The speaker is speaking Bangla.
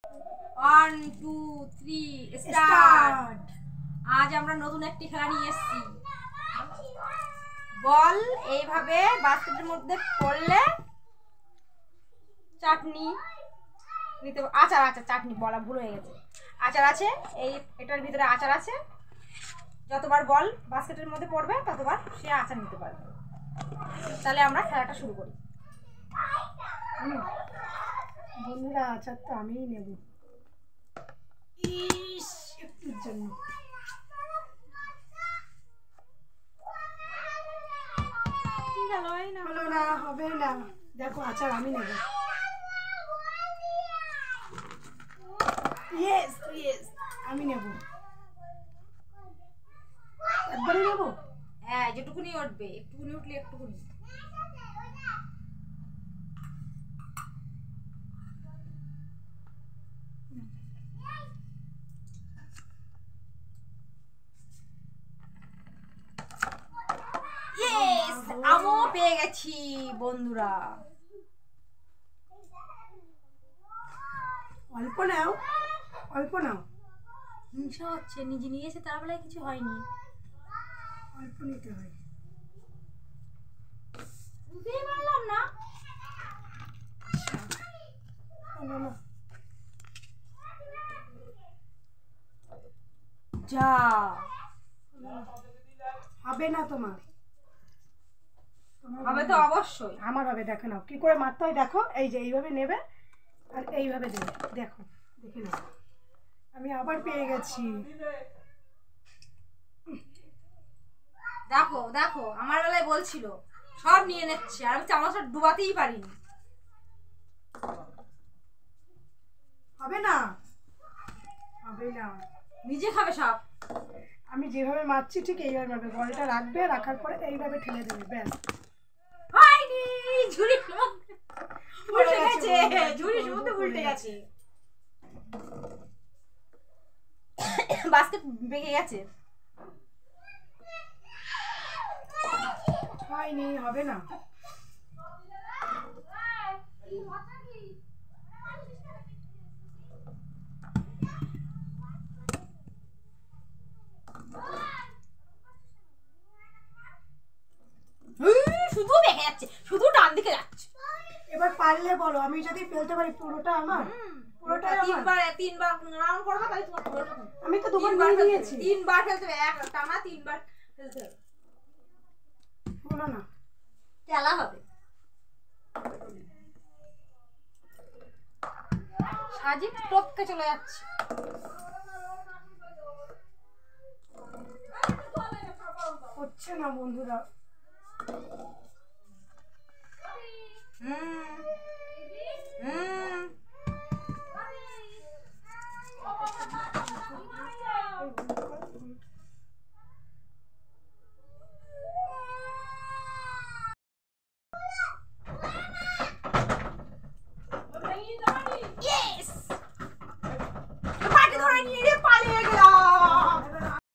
1 2 3 স্টার্ট। আজ আমরা নতুন একটি খেলা নিয়ে এসেছি। বল এইভাবে বাস্কেটের মধ্যে পড়লে চাটনি নিতে, আচার আচার চাটনি বলা ভুল হয়ে গেছে। আচার আছে, এটার ভিতরে আচার আছে। যতবার বল বাস্কেটের মধ্যে পড়বে ততবার সে আচার নিতে পারবে। তাহলে আমরা খেলাটা শুরু করি। বন্ধুরা, আচার তো আমিই নেব একটুর জন্য। হলো না, হবে না। দেখো, আচার আমি নেব। ইয়েস ইয়েস, আমি নেব। একবারে নেব। হ্যাঁ, যেটুকুনি উঠবে, একটুকুনি উঠলে একটুকুনি। আমও পেয়ে গেছি বন্ধুরা। অল্প নাও, অল্প নাও। হিংসা হচ্ছে, নিজে নিয়েছে তার বেলায় কিছু হয়নি। অল্প নিতে হয়। বুঝতেই পারলাম না। যা হবে না তোমার। হবে তো অবশ্যই। আমার হবে, দেখে নাও কি করে মারতে হয়। দেখো, এই যে এইভাবে নেবে আর এইভাবে দেবে। দেখো, দেখে নাও, আমি আবার পেয়ে গেছি। দেখো দেখো, আমার বেলায় বলছিল সব নিয়ে নিচ্ছে, আর আমি চামচটা ডুবাতেই পারিনি। হবে না, হবে না। নিজে খাবে সব। আমি যেভাবে মারছি ঠিক এইভাবে মারবে। বলটা রাখবে, রাখার পরে এইভাবে ঠেলে দেবে, ব্যাস। হয়নি, ঝুড়ি উল্টে গেছে, ঝুড়ি সমুদ্রে উল্টে গেছে। বাস্কেট বেঁকে গেছে। হয়নি, হবে না। শুধু বেঁকে যাচ্ছে, শুধু ডান দিকে যাচ্ছে। এবার পারলে বলো, আমি যদি ফেলতে পারি পুরোটা আমার। পুরোটা তিনবার রাউন্ড করবে, তাহলে তোমার পুরোটা। আমি তো দুবার নিয়েছি। তিনবার ফেলতে হবে, এক টানা তিনবার ফেলতে হবে। বলো না, খেলা হবে। সাজিদ টপকে চলে যাচ্ছে। হচ্ছে না বন্ধুরা। হুম হুম